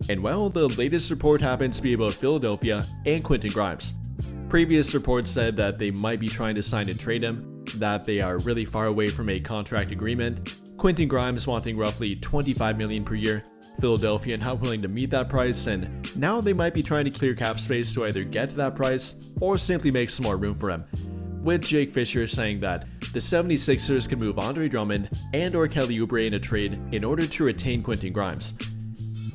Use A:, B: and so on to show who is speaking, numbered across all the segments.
A: And well, the latest report happens to be about Philadelphia and Quentin Grimes. Previous reports said that they might be trying to sign and trade him, that they are really far away from a contract agreement. Quentin Grimes wanting roughly $25 million per year, Philadelphia not willing to meet that price, and now they might be trying to clear cap space to either get to that price or simply make some more room for him. With Jake Fisher saying that the 76ers could move Andre Drummond and or Kelly Oubre in a trade in order to retain Quentin Grimes.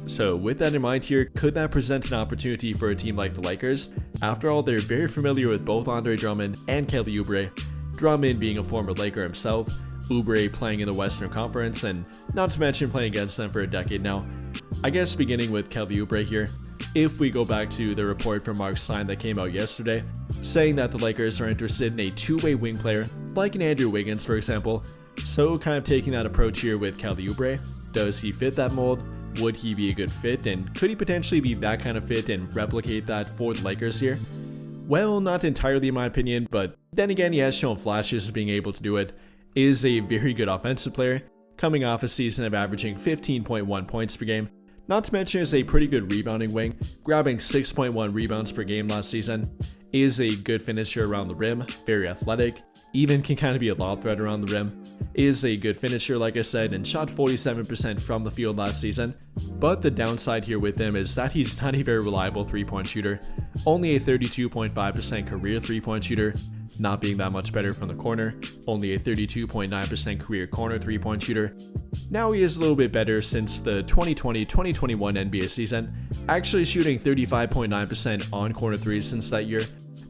A: So with that in mind here, could that present an opportunity for a team like the Lakers? After all, they're very familiar with both Andre Drummond and Kelly Oubre, Drummond being a former Laker himself, Oubre playing in the Western Conference, and not to mention playing against them for a decade now. I guess beginning with Kelly Oubre here, if we go back to the report from Mark Stein that came out yesterday, saying that the Lakers are interested in a two-way wing player, like an Andrew Wiggins for example, so kind of taking that approach here with Kelly Oubre. Does he fit that mold? Would he be a good fit, and could he potentially be that kind of fit and replicate that for the Lakers here? Well, not entirely in my opinion, but then again he has shown flashes of being able to do it, is a very good offensive player, coming off a season of averaging 15.1 points per game, not to mention is a pretty good rebounding wing, grabbing 6.1 rebounds per game last season, is a good finisher around the rim, very athletic, even can kind of be a lob threat around the rim, is a good finisher like I said, and shot 47% from the field last season. But the downside here with him is that he's not a very reliable three-point shooter, only a 32.5% career three-point shooter, not being that much better from the corner, only a 32.9% career corner three-point shooter. Now he is a little bit better since the 2020-2021 NBA season, actually shooting 35.9% on corner threes since that year.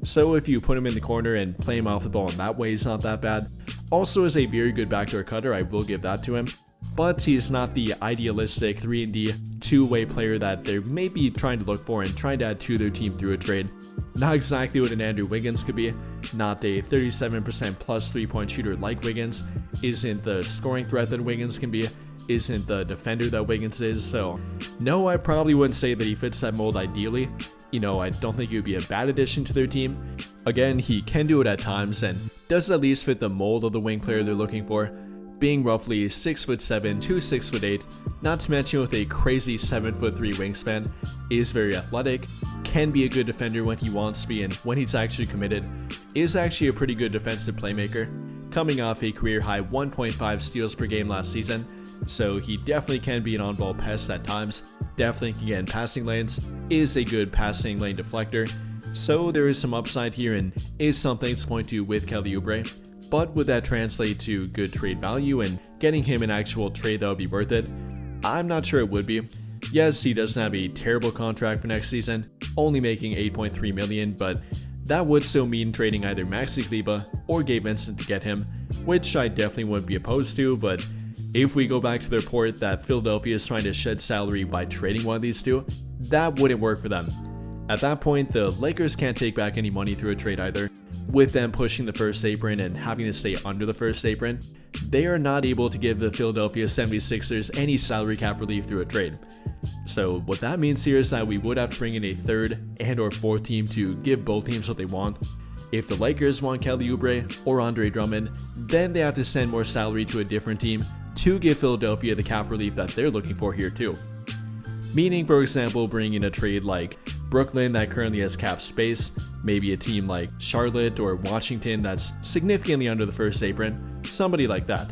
A: So if you put him in the corner and play him off the ball in that way, he's not that bad. Also is a very good backdoor cutter, I will give that to him. But he's not the idealistic 3-and-D two-way player that they may be trying to look for and trying to add to their team through a trade. Not exactly what an Andrew Wiggins could be, not a 37% plus three-point shooter like Wiggins, isn't the scoring threat that Wiggins can be, isn't the defender that Wiggins is, so no, I probably wouldn't say that he fits that mold ideally. You know, I don't think he would be a bad addition to their team. Again, he can do it at times and does at least fit the mold of the wing player they're looking for, being roughly 6'7" to 6'8", not to mention with a crazy 7'3" wingspan, is very athletic, can be a good defender when he wants to be and when he's actually committed, is actually a pretty good defensive playmaker, coming off a career high 1.5 steals per game last season, so he definitely can be an on-ball pest at times, definitely can get in passing lanes, is a good passing lane deflector, so there is some upside here and is something to point to with Kelly Oubre. But would that translate to good trade value and getting him an actual trade that would be worth it? I'm not sure it would be. Yes, he doesn't have a terrible contract for next season, only making $8.3 million, but that would still mean trading either Maxi Kleber or Gabe Vincent to get him, which I definitely wouldn't be opposed to, but if we go back to the report that Philadelphia is trying to shed salary by trading one of these two, that wouldn't work for them. At that point, the Lakers can't take back any money through a trade either. With them pushing the first apron and having to stay under the first apron, they are not able to give the Philadelphia 76ers any salary cap relief through a trade. So what that means here is that we would have to bring in a third and or fourth team to give both teams what they want. If the Lakers want Kelly Oubre or Andre Drummond, then they have to send more salary to a different team to give Philadelphia the cap relief that they're looking for here too. Meaning, for example, bringing in a trade like Brooklyn that currently has cap space, maybe a team like Charlotte or Washington that's significantly under the first apron, somebody like that.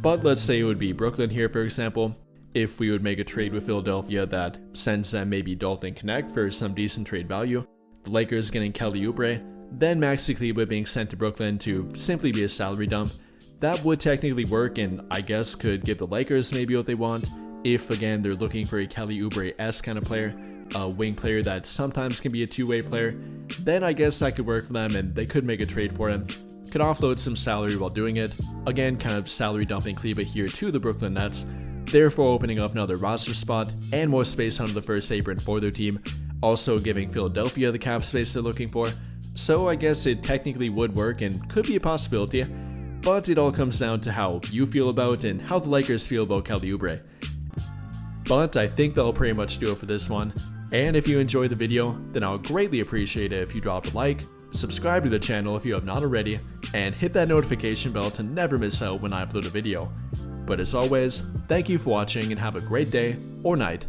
A: But let's say it would be Brooklyn here for example, if we would make a trade with Philadelphia that sends them maybe Dalton Connect for some decent trade value, the Lakers getting Kelly Oubre, then Maxi Kleber being sent to Brooklyn to simply be a salary dump, that would technically work and I guess could give the Lakers maybe what they want, if again they're looking for a Kelly Oubre-esque kind of player, a wing player that sometimes can be a two-way player, then I guess that could work for them and they could make a trade for him, could offload some salary while doing it, again kind of salary dumping Kleber here to the Brooklyn Nets, therefore opening up another roster spot and more space under the first apron for their team, also giving Philadelphia the cap space they're looking for. So I guess it technically would work and could be a possibility, but it all comes down to how you feel about and how the Lakers feel about Kelly Oubre. But I think that'll pretty much do it for this one, and if you enjoyed the video, then I'll greatly appreciate it if you drop a like, subscribe to the channel if you have not already, and hit that notification bell to never miss out when I upload a video. But as always, thank you for watching and have a great day or night.